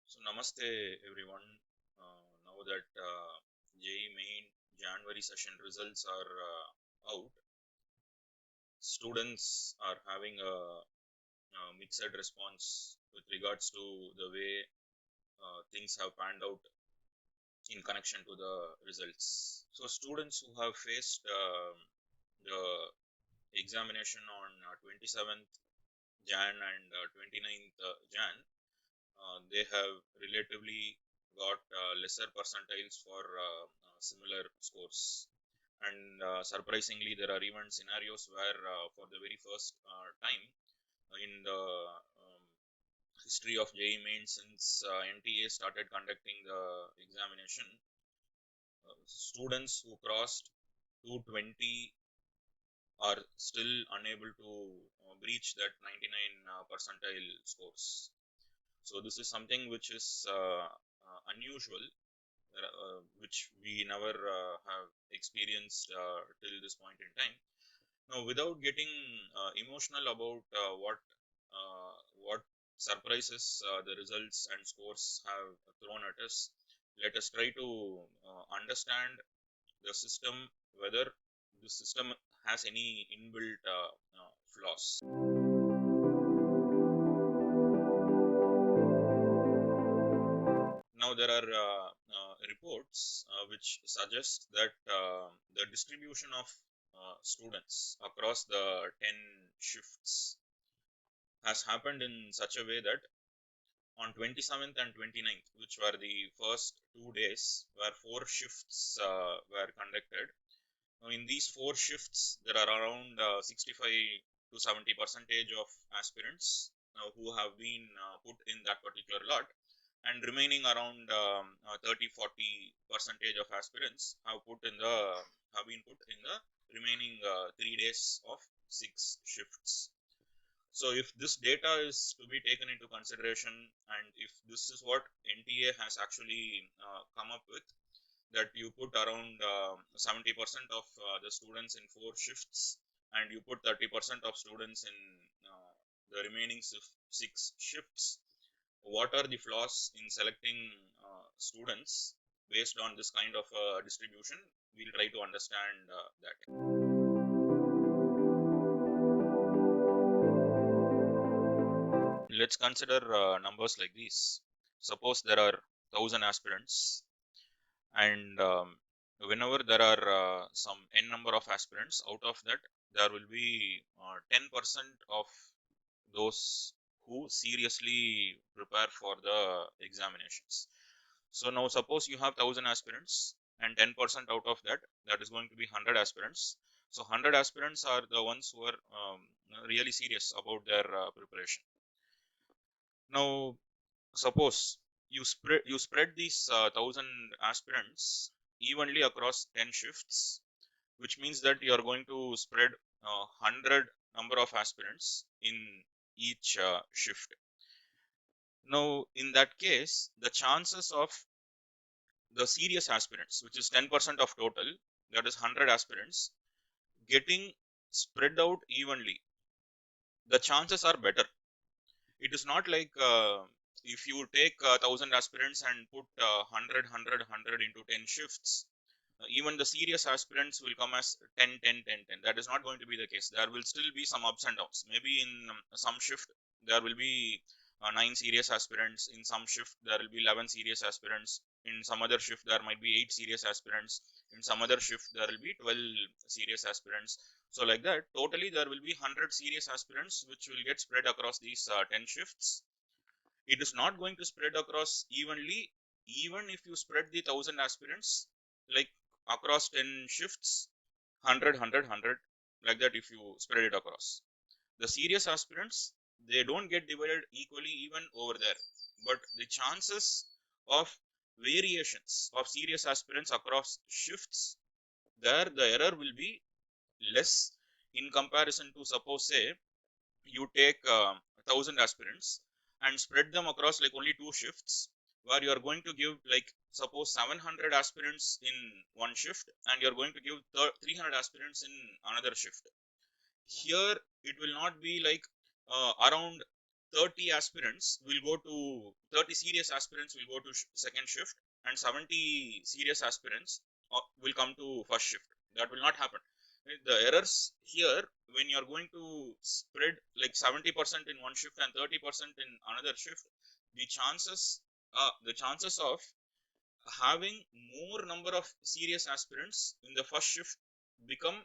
So namaste everyone. Now that JEE main January session results are out, students are having a mixed response with regards to the way things have panned out in connection to the results. So students who have faced the examination on 27th Jan and 29th Jan, they have relatively got lesser percentiles for similar scores. And surprisingly, there are even scenarios where for the very first time in the history of JEE main since NTA started conducting the examination, students who crossed 220 are still unable to breach that 99 percentile scores. So this is something which is unusual, which we never have experienced till this point in time. Now, without getting emotional about what surprises the results and scores have thrown at us, let us try to understand the system, whether the system has any inbuilt flaws. Now, there are reports which suggest that the distribution of students across the 10 shifts has happened in such a way that on 27th and 29th, which were the first 2 days where 4 shifts were conducted. Now, in these 4 shifts, there are around 65 to 70 percentage of aspirants who have been put in that particular lot, and remaining around 30-40 percentage of aspirants have been put in the remaining 3 days of 6 shifts. So if this data is to be taken into consideration, and if this is what NTA has actually come up with, that you put around 70% of the students in 4 shifts and you put 30% of students in the remaining 6 shifts, what are the flaws in selecting students based on this kind of distribution? We'll try to understand that. Let's consider numbers like these. Suppose there are 1000 aspirants, and whenever there are some n number of aspirants, out of that there will be 10% of those who seriously prepare for the examinations. So now suppose you have 1000 aspirants and 10% out of that is going to be 100 aspirants. So 100 aspirants are the ones who are really serious about their preparation. Now suppose you spread these 1000 aspirants evenly across 10 shifts, which means that you are going to spread 100 number of aspirants in each shift. Now in that case, the chances of the serious aspirants, which is 10% of total, that is 100 aspirants, getting spread out evenly, the chances are better. It is not like if you take 1000 aspirants and put 100 into 10 shifts, even the serious aspirants will come as 10 10 10 10. That is not going to be the case. There will still be some ups and downs. Maybe in some shift there will be 9 serious aspirants. In some shift there will be 11 serious aspirants. In some other shift there might be 8 serious aspirants. In some other shift there will be 12 serious aspirants. So like that, totally there will be 100 serious aspirants which will get spread across these 10 shifts. It is not going to spread across evenly, even if you spread the 1000 aspirants like across 10 shifts, 100 100 100, like that. If you spread it across the serious aspirants, they don't get divided equally even over there, but the chances of variations of serious aspirants across shifts, there the error will be less in comparison to, suppose say you take 1000 aspirants and spread them across like only 2 shifts, where you are going to give like suppose 700 aspirants in one shift and you are going to give 300 aspirants in another shift. Here it will not be like around 30 aspirants will go to 30 serious aspirants will go to second shift, and 70 serious aspirants will come to first shift. That will not happen. The errors here, when you are going to spread like 70% in one shift and 30% in another shift, the chances of having more number of serious aspirants in the first shift become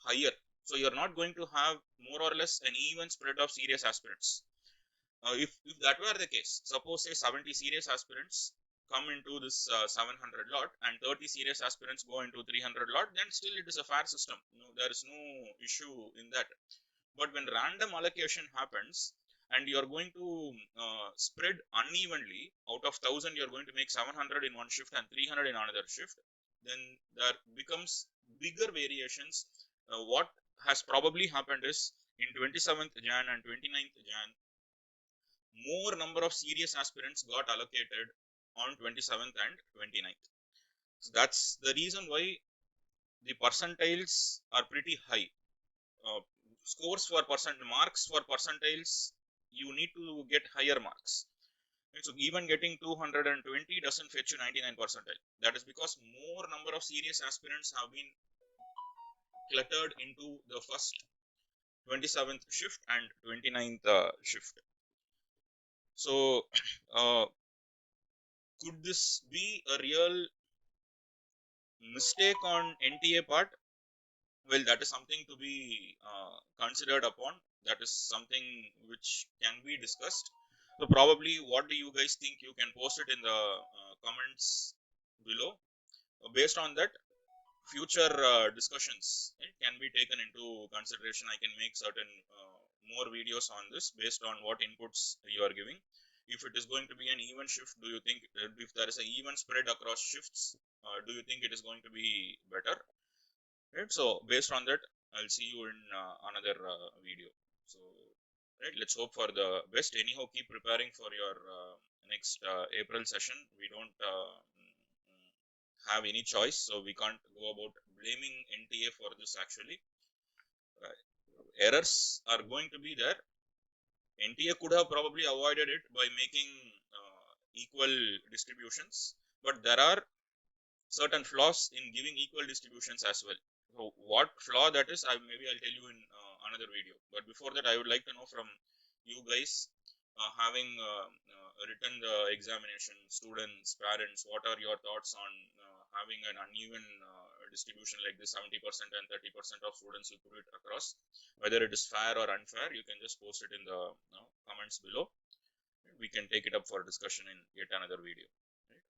higher. So you're not going to have more or less an even spread of serious aspirants. If that were the case, suppose say 70 serious aspirants come into this 700 lot and 30 serious aspirants go into 300 lot, then still it is a fair system. No, there is no issue in that. But when random allocation happens and you are going to spread unevenly, out of 1000 you are going to make 700 in one shift and 300 in another shift, then there becomes bigger variations. What has probably happened is in 27th Jan and 29th Jan, more number of serious aspirants got allocated on 27th and 29th. So that's the reason why the percentiles are pretty high. Scores for marks for percentiles, you need to get higher marks. And so even getting 220 doesn't fetch you 99 percentile. That is because more number of serious aspirants have been cluttered into the first 27th shift and 29th shift. So could this be a real mistake on NTA part? Well, that is something to be considered upon. That is something which can be discussed. So probably, what do you guys think? You can post it in the comments below. Based on that, future discussions can be taken into consideration. I can make certain more videos on this based on what inputs you are giving. If it is going to be an even shift, do you think if there is an even spread across shifts, do you think it is going to be better? Right. So based on that, I'll see you in another video. So right, let's hope for the best. Anyhow, keep preparing for your next April session. We don't have any choice, so we can't go about blaming NTA for this. Actually, errors are going to be there. NTA could have probably avoided it by making equal distributions, but there are certain flaws in giving equal distributions as well. So what flaw that is, maybe I'll tell you in another video. But before that, I would like to know from you guys, having written the examination, students, parents, what are your thoughts on having an uneven distribution like this, 70% and 30% of students you put it across? Whether it is fair or unfair, you can just post it in the comments below. We can take it up for discussion in yet another video. Right?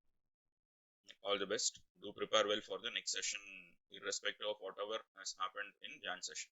All the best. Do prepare well for the next session, irrespective of whatever has happened in Jan session.